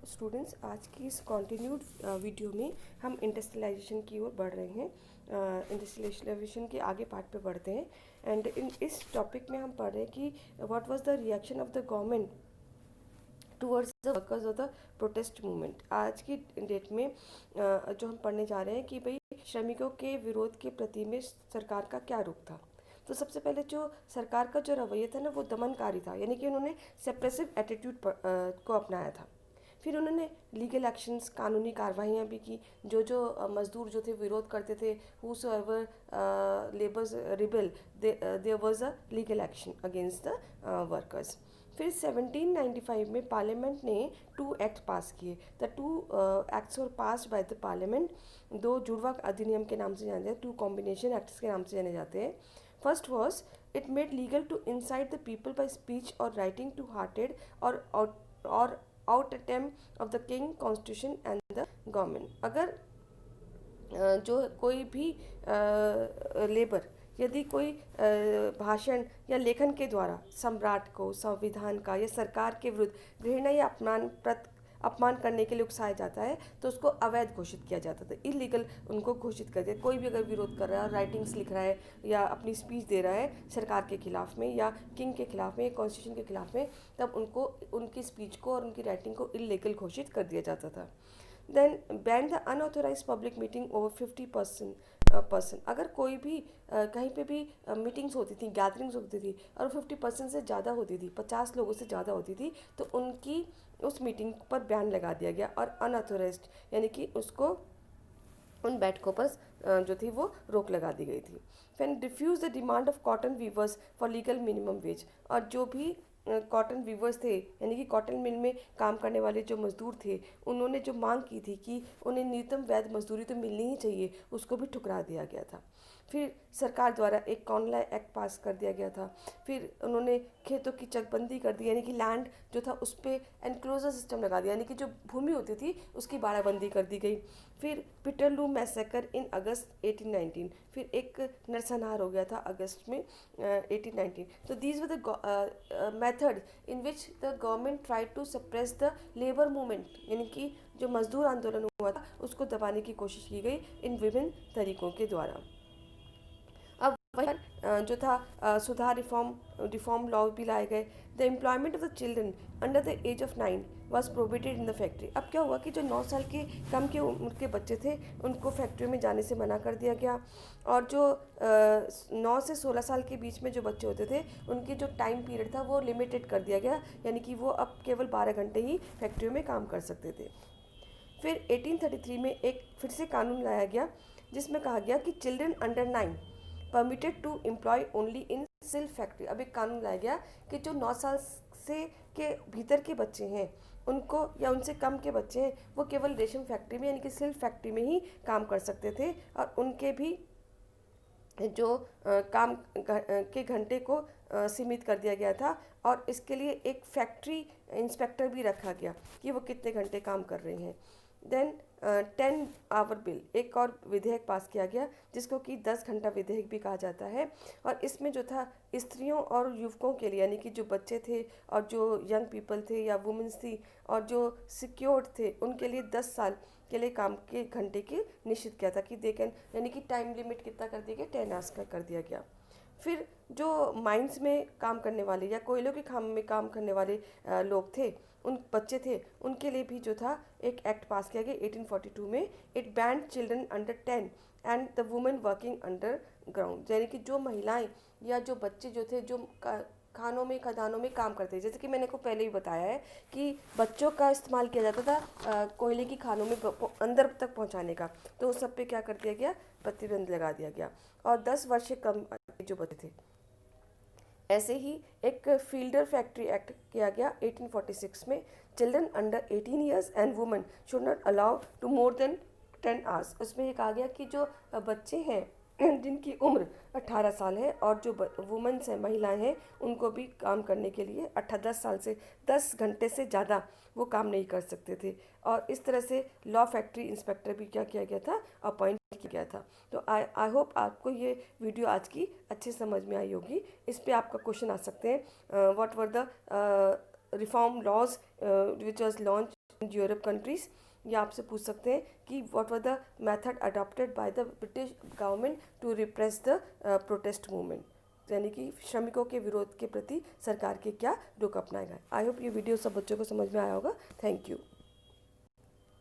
Students, आज की इस कॉन्टिन्यूड वीडियो में हम इंडस्ट्रियलाइजेशन की ओर बढ़ रहे हैं। इंडस्ट्रियलाइजेशन के आगे पार्ट पे बढ़ते हैं एंड इस टॉपिक में हम पढ़ रहे हैं कि what was the reaction of the government towards the workers of the protest movement. आज की डेट में जो हम पढ़ने जा रहे हैं कि भाई श्रमिकों के विरोध के प्रति में सरकार का क्या रुख था। तो सबसे पहले जो सरकार का जो रवैया था ना, वो दमनकारी था, यानी कि उन्होंने सेप्रेसिव एटीट्यूड को अपनाया था। फिर उन्होंने लीगल एक्शंस, कानूनी कार्रवाइयाँ भी की। जो मजदूर जो थे विरोध करते थे, whoever labours rebel, there was a legal action against the workers. फिर 1795 में पार्लियामेंट ने 2 एक्ट पास किए। The 2 acts were passed by the parliament. 2 जुड़वा अधिनियम के नाम से जाने जाते हैं, 2 कॉम्बिनेशन एक्ट्स के नाम से जाने जाते हैं। First was it made legal to incite the people by speech और राइटिंग टू हार्टेड और out attempt of the king, constitution and the government. अगर जो कोई भी लेबर यदि कोई भाषण या लेखन के द्वारा सम्राट को, संविधान का या सरकार के विरुद्ध घृणा या अपमान करने के लिए उकसाया जाता है तो उसको अवैध घोषित किया जाता था, इलीगल उनको घोषित कर दिया। कोई भी अगर विरोध कर रहा है, राइटिंग्स लिख रहा है या अपनी स्पीच दे रहा है सरकार के खिलाफ में या किंग के खिलाफ में, कॉन्स्टिट्यूशन के खिलाफ में, तब उनको उनकी स्पीच को और उनकी राइटिंग को इलीगल घोषित कर दिया जाता था। Then ban the unauthorised public meeting over 50%। अगर कोई भी कहीं पे भी मीटिंग्स होती थी, गैदरिंग्स होती थी और 50% से ज़्यादा होती थी, 50 लोगों से ज़्यादा होती थी, तो उनकी उस मीटिंग पर बैन लगा दिया गया। और अनऑथोराइज्ड यानी कि उसको उन बैठकों पर जो थी वो रोक लगा दी गई थी। फिर diffuse the demand of cotton weavers for legal minimum wage. और जो भी कॉटन वीवर्स थे, यानी कि कॉटन मिल में काम करने वाले जो मजदूर थे, उन्होंने जो मांग की थी कि उन्हें न्यूनतम वैध मजदूरी तो मिलनी ही चाहिए, उसको भी ठुकरा दिया गया था। फिर सरकार द्वारा एक कॉनला एक्ट पास कर दिया गया था। फिर उन्होंने खेतों की चकबंदी कर दी, यानी कि लैंड जो था उस पर एनक्लोजर सिस्टम लगा दिया, यानी कि जो भूमि होती थी उसकी बाड़ाबंदी कर दी गई। फिर पीटरलू मैसेकर इन अगस्त 1819, फिर एक नरसंहार हो गया था अगस्त में 1819। तो these were the method in which the government try to suppress the labour movement, यानी कि जो मजदूर आंदोलन हुआ था उसको दबाने की कोशिश की गई इन विभिन्न तरीकों के द्वारा। अब वहीं पर जो था सुधार रिफॉर्म लॉ भी लाए गए। The employment of the children under the age of 9 was prohibited in the factory. अब क्या हुआ कि जो 9 साल के कम के उम्र के बच्चे थे उनको फैक्ट्री में जाने से मना कर दिया गया। और जो 9 से 16 साल के बीच में जो बच्चे होते थे उनकी जो टाइम पीरियड था वो लिमिटेड कर दिया गया, यानी कि वो अब केवल 12 घंटे ही फैक्ट्रियों में काम कर सकते थे। फिर 1833 में एक फिर से कानून लाया गया जिसमें कहा गया कि children under 9 permitted to employ only in silk factory. अब एक कानून लाया गया कि जो 9 साल से के भीतर के बच्चे हैं उनको, या उनसे कम के बच्चे हैं, वो केवल रेशम फैक्ट्री में यानी कि सिल्क फैक्ट्री में ही काम कर सकते थे। और उनके भी जो काम के घंटे को सीमित कर दिया गया था। और इसके लिए एक फैक्ट्री इंस्पेक्टर भी रखा गया कि वो कितने घंटे काम कर रहे हैं। देन 10 आवर बिल, एक और विधेयक पास किया गया जिसको कि 10 घंटा विधेयक भी कहा जाता है। और इसमें जो था स्त्रियों और युवकों के लिए, यानी कि जो बच्चे थे और जो यंग पीपल थे या वुमेंस थी और जो सिक्योर्ड थे, उनके लिए 10 साल के लिए काम के घंटे की निश्चित किया था कि दे कैन, यानी कि टाइम लिमिट कितना कर दिया गया, 10 आवर्स का कर दिया गया। फिर जो माइंस में काम करने वाले या कोयलों के खाम में काम करने वाले लोग थे, उन बच्चे थे, उनके लिए भी जो था एक एक्ट पास किया गया 1842 में। It band children under 10 and the women working under ground, यानी कि जो महिलाएं या जो बच्चे जो थे जो खानों में, खदानों में काम करते हैं, जैसे कि मैंने को पहले ही बताया है कि बच्चों का इस्तेमाल किया जाता था कोयले की खानों में अंदर तक पहुंचाने का, तो उस सब पे क्या कर दिया गया, प्रतिबंध लगा दिया गया। और 10 वर्ष से कम जो बच्चे थे, ऐसे ही एक फील्डर फैक्ट्री एक्ट किया गया 1846 में। Children under 18 years and women should not allow to more than 10 hours. उसमें ये कहा गया कि जो बच्चे हैं जिनकी उम्र 18 साल है और जो वुमेन्स हैं, महिलाएं हैं, उनको भी काम करने के लिए 10 साल से 10 घंटे से ज़्यादा वो काम नहीं कर सकते थे। और इस तरह से लॉ फैक्ट्री इंस्पेक्टर भी क्या किया गया था, अपॉइंट किया गया था। तो आई होप आपको ये वीडियो आज की अच्छे समझ में आई होगी। इस पे आपका क्वेश्चन आ सकते हैं, what were the reform laws which was launch Europe countries. या आपसे पूछ सकते हैं कि what were the method adopted by the British government to repress the protest movement, यानी कि श्रमिकों के विरोध के प्रति सरकार के क्या रुख अपनाए गए। आई होप ये वीडियो सब बच्चों को समझ में आया होगा। Thank you.